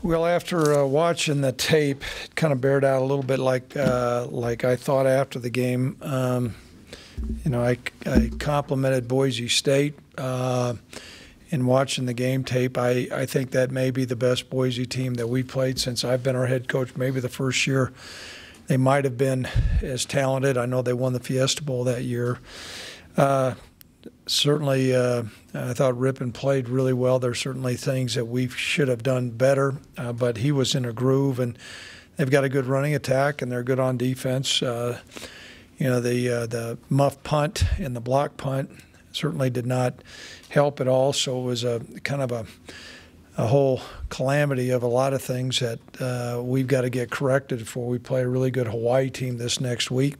Well, after watching the tape, it kind of bared out a little bit like I thought after the game. I complimented Boise State in watching the game tape. I think that may be the best Boise team that we've played since I've been our head coach. Maybe the first year they might have been as talented. I know they won the Fiesta Bowl that year. Certainly, I thought Rippon played really well. There's certainly things that we should have done better, but he was in a groove, and they've got a good running attack, and they're good on defense. The muff punt and the block punt certainly did not help at all, so it was a kind of a whole calamity of a lot of things that we've got to get corrected before we play a really good Hawaii team this next week.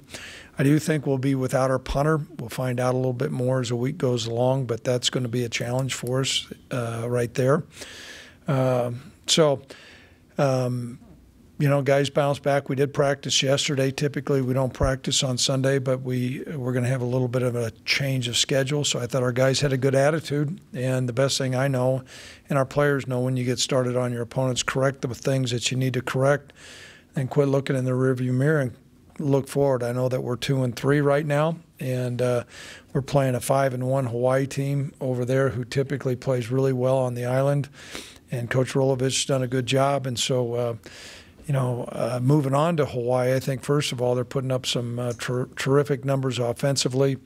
I do think we'll be without our punter. We'll find out a little bit more as the week goes along, but that's going to be a challenge for us right there. Guys bounce back. We did practice yesterday. Typically, we don't practice on Sunday, but we're going to have a little bit of a change of schedule. So I thought our guys had a good attitude. And the best thing I know, and our players know, when you get started on your opponents, correct the things that you need to correct and quit looking in the rearview mirror and look forward. I know that we're 2-3 right now, and we're playing a 5-1 Hawaii team over there who typically plays really well on the island. And Coach Rolovic's done a good job. And so, moving on to Hawaii, I think, first of all, they're putting up some terrific numbers offensively.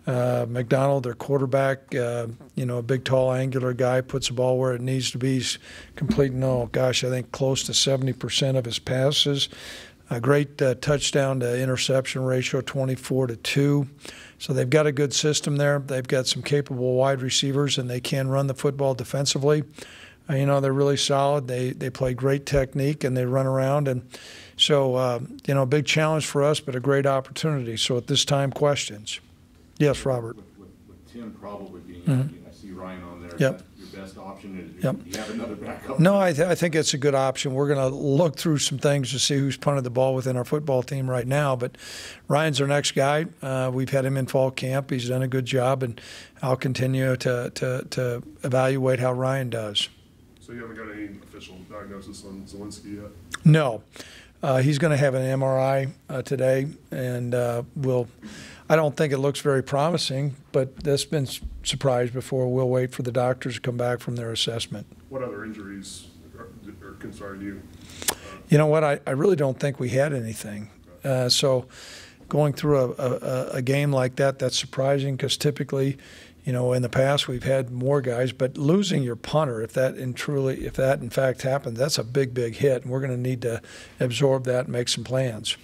McDonald, their quarterback, a big, tall, angular guy, puts the ball where it needs to be. He's completing, I think close to 70% of his passes. A great touchdown to interception ratio, 24-2. So they've got a good system there. They've got some capable wide receivers, and they can run the football defensively. They're really solid. They play great technique, and they run around. And so, a big challenge for us, but a great opportunity. So at this time, questions. Yes, Robert. With Tim probably being, I see Ryan on there. Yep. Your best option? Yep. Do you have another backup? No, I think it's a good option. We're going to look through some things to see who's punted the ball within our football team right now. But Ryan's our next guy. We've had him in fall camp. He's done a good job, and I'll continue to evaluate how Ryan does. So you haven't got any official diagnosis on Zelensky yet? No. He's going to have an MRI today, and I don't think it looks very promising, but that's been surprised before. We'll wait for the doctors to come back from their assessment. What other injuries are concerning you? You know what? I really don't think we had anything. So going through a game like that, that's surprising because typically, in the past we've had more guys, but losing your punter, if that in fact happens, that's a big, big hit, and we're going to need to absorb that and make some plans.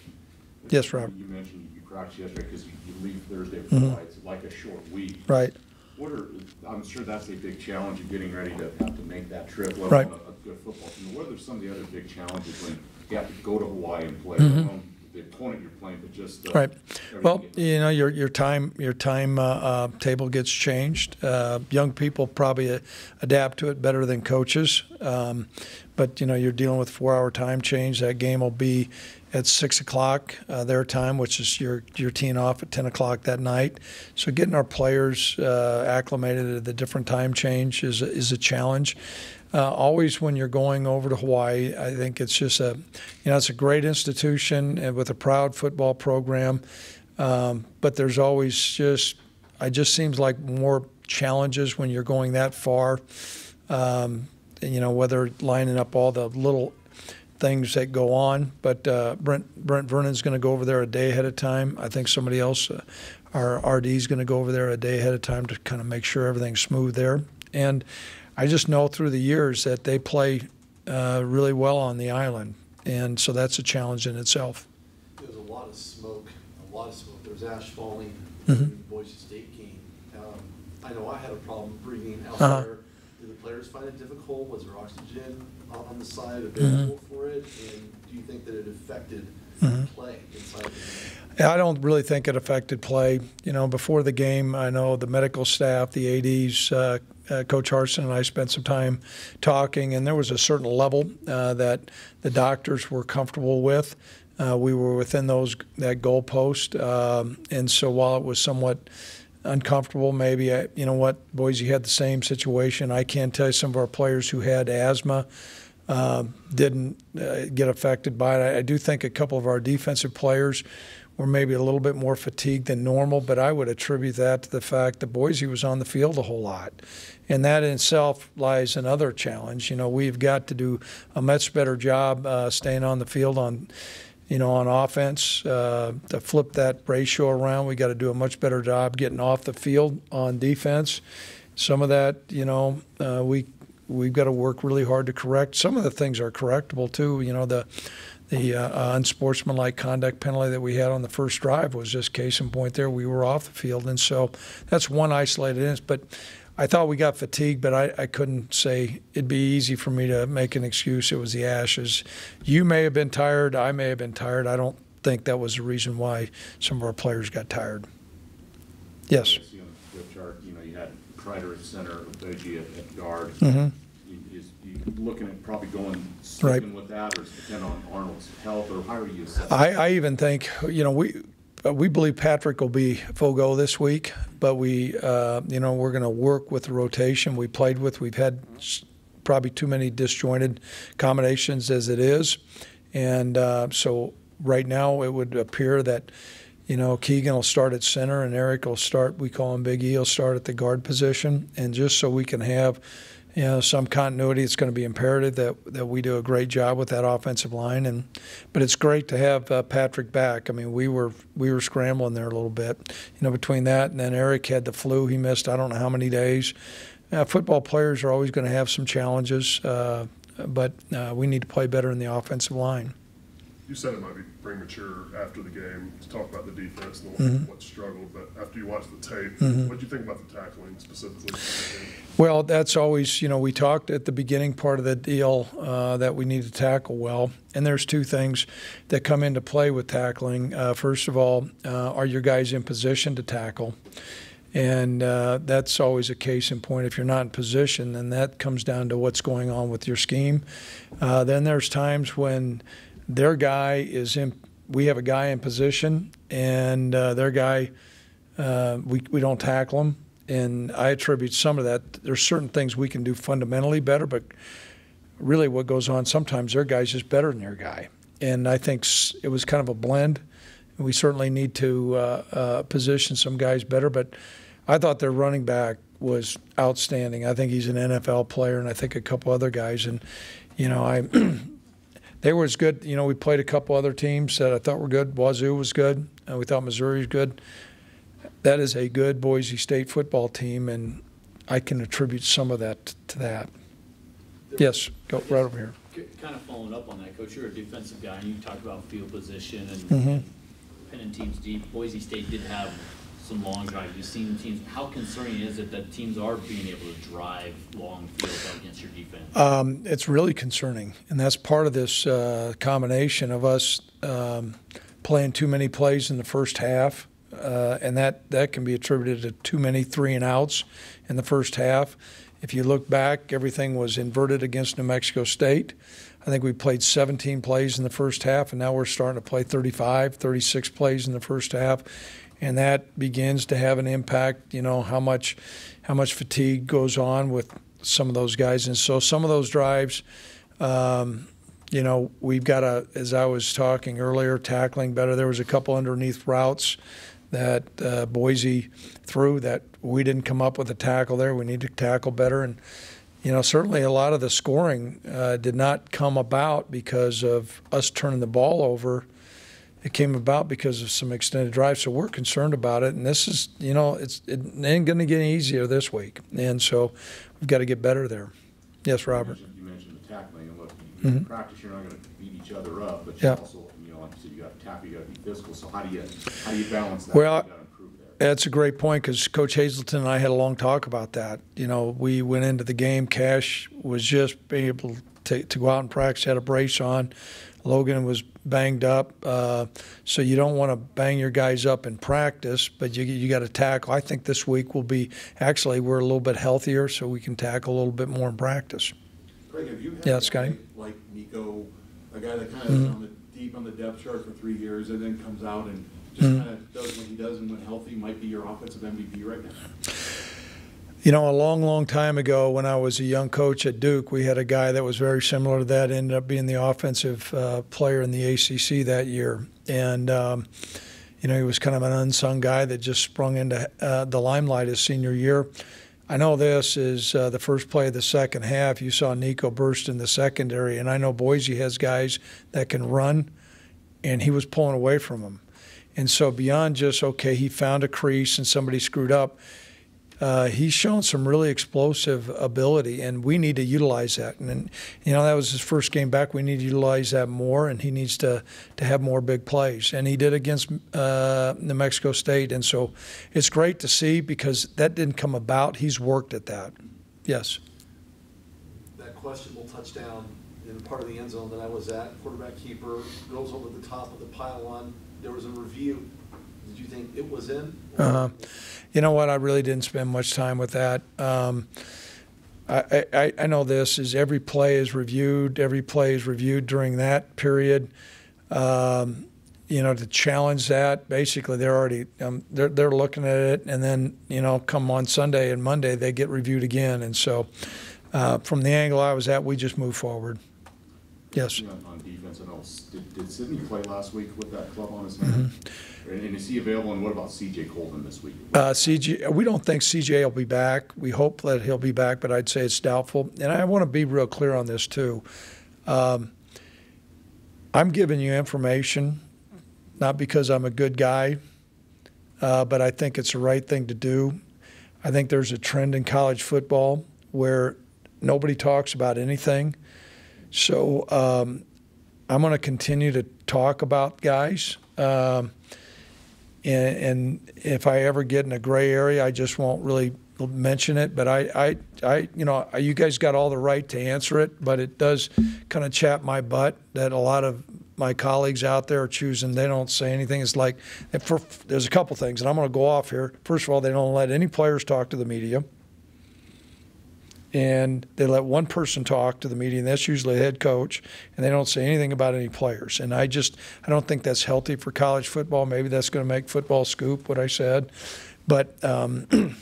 Yes, Robert. You mentioned you practiced yesterday because you leave Thursday for Hawaii. It's like a short week. Right. I'm sure that's a big challenge of getting ready to have to make that trip, let right. alone a good football team. What are some of the other big challenges when you have to go to Hawaii and play? The opponent you're playing, but just right. Well, your time table gets changed. Young people probably adapt to it better than coaches, but you're dealing with 4-hour time change. That game will be at 6 o'clock their time, which is your teeing off at 10 o'clock that night. So getting our players acclimated to the different time change is a challenge. Always when you're going over to Hawaii, I think it's just it's a great institution and with a proud football program, but there's always it just seems like more challenges when you're going that far, whether lining up all the little things that go on, but Brent Vernon's going to go over there a day ahead of time. I think somebody else, our RD, is going to go over there a day ahead of time to kind of make sure everything's smooth there. And I just know through the years that they play really well on the island, and so that's a challenge in itself. There's a lot of smoke. There's ash falling in the Boise State game. I know I had a problem breathing out there. Did the players find it difficult? Was there oxygen on the side available for it? And do you think that it affected play inside the game? I don't really think it affected play. Before the game, I know the medical staff, the ADs, Coach Harsin and I spent some time talking, and there was a certain level that the doctors were comfortable with. We were within that goalpost, and so while it was somewhat uncomfortable, maybe, Boise had the same situation. I can tell you some of our players who had asthma didn't get affected by it. I do think a couple of our defensive players were maybe a little bit more fatigued than normal, but I would attribute that to the fact that Boise was on the field a whole lot. And that in itself lies another challenge. We've got to do a much better job staying on the field on offense. To flip that ratio around, we got to do a much better job getting off the field on defense. Some of that, we've got to work really hard to correct. Some of the things are correctable too. The unsportsmanlike conduct penalty that we had on the first drive was just case in point there. We were off the field, and so that's one isolated instance. But I thought we got fatigued, but I couldn't say it'd be easy for me to make an excuse. It was the ashes. You may have been tired. I may have been tired. I don't think that was the reason why some of our players got tired. Yes. I see on the chart, you had Kreider at center, Obeji at guard. Mm-hmm. You looking at probably going Right. sticking with that, or depend on Arnold's health, or how are you assessing? I even think, we believe Patrick will be full go this week, but we're going to work with the rotation we've had probably too many disjointed combinations as it is. And so right now it would appear that, Keegan will start at center and Eric will start, we call him Big E, will start at the guard position. And just so we can have some continuity, it's going to be imperative that we do a great job with that offensive line. But it's great to have Patrick back. I mean, we were scrambling there a little bit, between that and then Eric had the flu. He missed I don't know how many days. Football players are always going to have some challenges, but we need to play better in the offensive line. You said it might be premature after the game to talk about the defense and Mm-hmm. what struggled, but after you watched the tape, Mm-hmm. what did you think about the tackling specifically? Well, that's always, we talked at the beginning part of the deal that we need to tackle well. And there's two things that come into play with tackling. First of all, are your guys in position to tackle? And that's always a case in point. If you're not in position, then that comes down to what's going on with your scheme. Then there's times when their guy is in, we have a guy in position, and their guy, we don't tackle him. And I attribute some of that. There's certain things we can do fundamentally better, but really what goes on, sometimes their guy's just better than your guy. And I think it was kind of a blend. We certainly need to position some guys better, but I thought their running back was outstanding. I think he's an NFL player, and I think a couple other guys. And, they were as good. We played a couple other teams that I thought were good. Wazoo was good. We thought Missouri was good. That is a good Boise State football team, and I can attribute some of that to that. Yes, go right over here. Kind of following up on that, Coach, you're a defensive guy, and you talked about field position and Mm-hmm. pinning teams deep. Boise State did have some long drives. You've seen teams. How concerning is it that teams are being able to drive long fields against your defense? It's really concerning, and that's part of this combination of us playing too many plays in the first half. And that can be attributed to too many 3-and-outs in the first half. If you look back, everything was inverted against New Mexico State. I think we played 17 plays in the first half, and now we're starting to play 35, 36 plays in the first half. And that begins to have an impact, how much fatigue goes on with some of those guys. And so some of those drives, we've got to, as I was talking earlier, tackling better. There was a couple underneath routes that Boise threw that we didn't come up with a tackle there. We need to tackle better. And, certainly a lot of the scoring did not come about because of us turning the ball over. It came about because of some extended drives. So we're concerned about it. And this is, it ain't going to get any easier this week. And so we've got to get better there. Yes, Robert. You mentioned the tackling, and look, Mm-hmm. in practice you're not going to beat each other up, but Yeah. you also, like you said, you got to tackle, you got to be physical. So how do you balance that? Well, You got to improve there. That's a great point because Coach Hazelton and I had a long talk about that. We went into the game. Cash was just being able to go out and practice, had a brace on. Logan was banged up. So you don't want to bang your guys up in practice, but you got to tackle. I think this week will be – actually, we're a little bit healthier, so we can tackle a little bit more in practice. Greg, have you had Yeah, a Scotty? guy like Nico, a guy that kind of is deep on the depth chart for 3 years and then comes out and just kind of does what he does and when healthy might be your offensive MVP right now? You know, a long, long time ago when I was a young coach at Duke, we had a guy that was very similar to that, ended up being the offensive player in the ACC that year. And, you know, he was kind of an unsung guy that just sprung into the limelight his senior year. I know this is the first play of the second half. You saw Nico burst in the secondary, and I know Boise has guys that can run, and he was pulling away from them. And so beyond just, okay, he found a crease and somebody screwed up, he's shown some really explosive ability, and we need to utilize that. And you know, that was his first game back. We need to utilize that more, and he needs to have more big plays. And he did against New Mexico State. And so it's great to see because that didn't come about. He's worked at that. Yes. That questionable touchdown in part of the end zone that I was at, quarterback keeper goes over the top of the pylon. There was a review. Did you think it was in? You know what? I really didn't spend much time with that. I know this is every play is reviewed. Every play is reviewed during that period. You know, to challenge that, basically they're already they're looking at it, and then you know, come on Sunday and Monday they get reviewed again. And so, from the angle I was at, we just move forward. Yes. On defense, I know, did Sidney play last week with that club on his hand? And is he available? And what about C.J. Colvin this week? CJ, we don't think CJ will be back. We hope that he'll be back, but I'd say it's doubtful. And I want to be real clear on this too. I'm giving you information, not because I'm a good guy, but I think it's the right thing to do. I think there's a trend in college football where nobody talks about anything. So I'm going to continue to talk about guys. And if I ever get in a gray area, I just won't really mention it. But I you know, you guys got all the right to answer it, but it does kind of chap my butt that a lot of my colleagues out there are choosing, they don't say anything. It's like, there's a couple things, and I'm going to go off here. First of all, they don't let any players talk to the media. And they let one person talk to the media, and that's usually a head coach, and they don't say anything about any players. And I don't think that's healthy for college football. Maybe that's going to make football scoop, what I said. But, you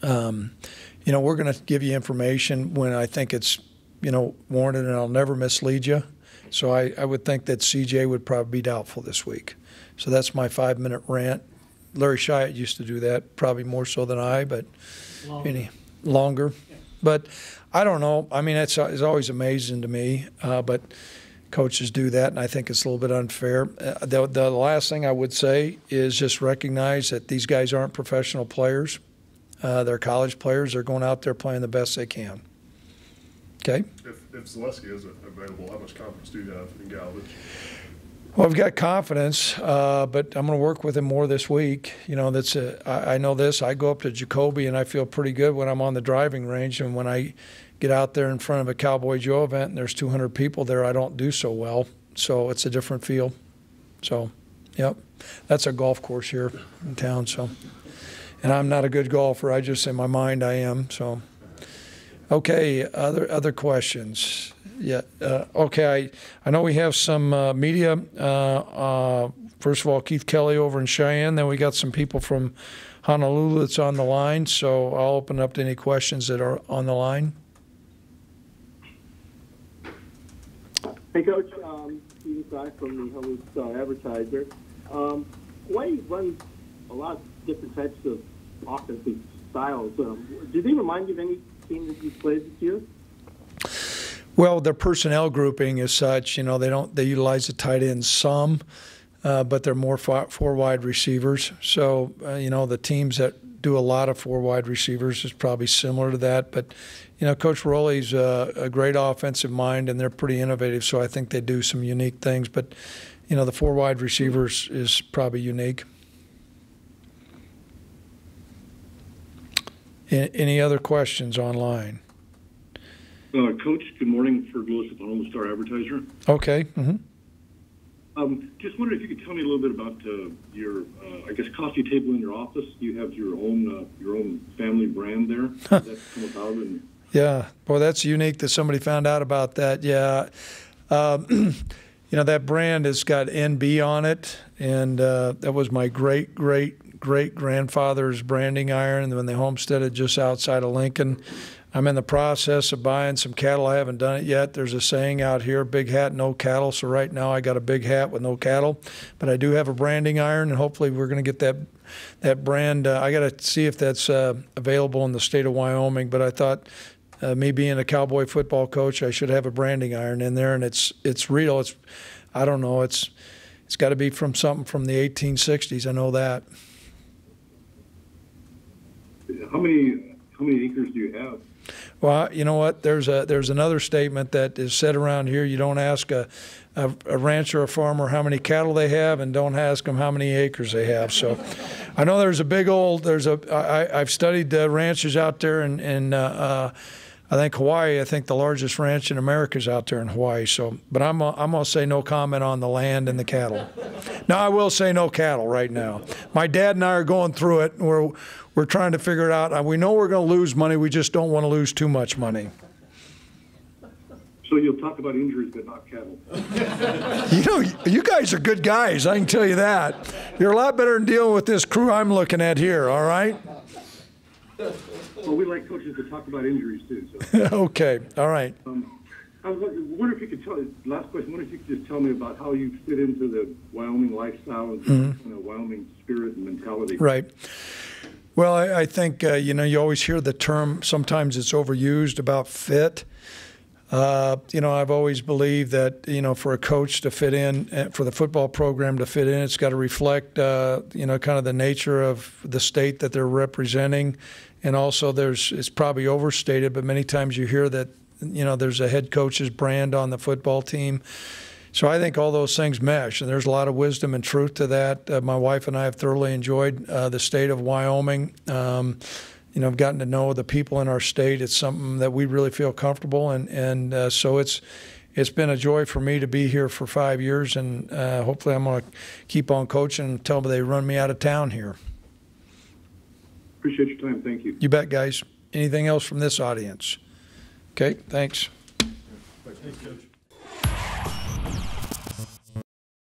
know, we're going to give you information when I think it's, you know, warranted, and I'll never mislead you. So I would think that CJ would probably be doubtful this week. So that's my 5-minute rant. Larry Shiat used to do that, probably more so than I, but longer. But I don't know. I mean, it's always amazing to me. But coaches do that, and I think it's a little bit unfair. The last thing I would say is just recognize that these guys aren't professional players. They're college players. They're going out there playing the best they can. Okay? If Zaleski isn't available, how much confidence do you have in Galvich? Well, I've got confidence, but I'm going to work with him more this week. You know, I know this. I go up to Jacoby, and I feel pretty good when I'm on the driving range. And when I get out there in front of a Cowboy Joe event and there's 200 people there, I don't do so well. So it's a different feel. So, yep, that's a golf course here in town. So, and I'm not a good golfer. I just, in my mind, I am. So, okay, other questions. Yeah. Okay. I know we have some media. First of all, Keith Kelly over in Cheyenne. Then we got some people from Honolulu that's on the line. So I'll open up to any questions that are on the line. Hey, Coach. Steve Clark from the Honolulu Star-Advertiser. Hawaii runs a lot of different types of offensive styles. Do they remind you of any team that you've played this year? Well, their personnel grouping is such, you know, they utilize the tight ends some, but they're more four wide receivers. So, you know, the teams that do a lot of 4 wide receivers is probably similar to that. But, you know, Coach Rowley's a great offensive mind, and they're pretty innovative. So I think they do some unique things. But, you know, the 4 wide receivers is probably unique. Any other questions online? Coach, good morning. Ferg Lewis of the Honolulu Star-Advertiser. Okay. Mm-hmm. Just wondered if you could tell me a little bit about your, I guess, coffee table in your office. You have your own family brand there. Has that come about? Yeah. Boy, that's unique that somebody found out about that. Yeah. You know, that brand has got NB on it, and that was my great great-grandfather's branding iron when they homesteaded just outside of Lincoln. I'm in the process of buying some cattle. I haven't done it yet. There's a saying out here, big hat, no cattle. So right now I got a big hat with no cattle. But I do have a branding iron, and hopefully we're going to get that brand. I got to see if that's available in the state of Wyoming. But I thought me being a cowboy football coach, I should have a branding iron in there. And it's real. I don't know. It's got to be from something from the 1860s. I know that. How many acres do you have? Well, you know what? There's another statement that is said around here. You don't ask a rancher or a farmer how many cattle they have, and don't ask them how many acres they have. So, I know I've studied ranches out there in I think Hawaii. I think the largest ranch in America is out there in Hawaii. So, but I'm gonna say no comment on the land and the cattle. Now, I will say no cattle right now. My dad and I are going through it. And we're trying to figure it out. We know we're going to lose money. We just don't want to lose too much money. So you'll talk about injuries, but not cattle. You know, you guys are good guys. I can tell you that. You're a lot better than dealing with this crew I'm looking at here. All right. Well, we like coaches to talk about injuries too. So. Okay. All right. I wonder if you could last question, I wonder if you could just tell me about how you fit into the Wyoming lifestyle and kind of Wyoming spirit and mentality. Right. Well, I think, you always hear the term, sometimes it's overused, about fit. I've always believed that, for a coach to fit in, for the football program to fit in, it's got to reflect, kind of the nature of the state that they're representing. And also it's probably overstated, but many times you hear that, there's a head coach's brand on the football team. So I think all those things mesh, and there's a lot of wisdom and truth to that. My wife and I have thoroughly enjoyed the state of Wyoming. I've gotten to know the people in our state. It's something that we really feel comfortable, and so it's been a joy for me to be here for 5 years, and hopefully I'm going to keep on coaching until they run me out of town here. Appreciate your time. Thank you. You bet, guys. Anything else from this audience? Okay, thanks. Thanks, Coach.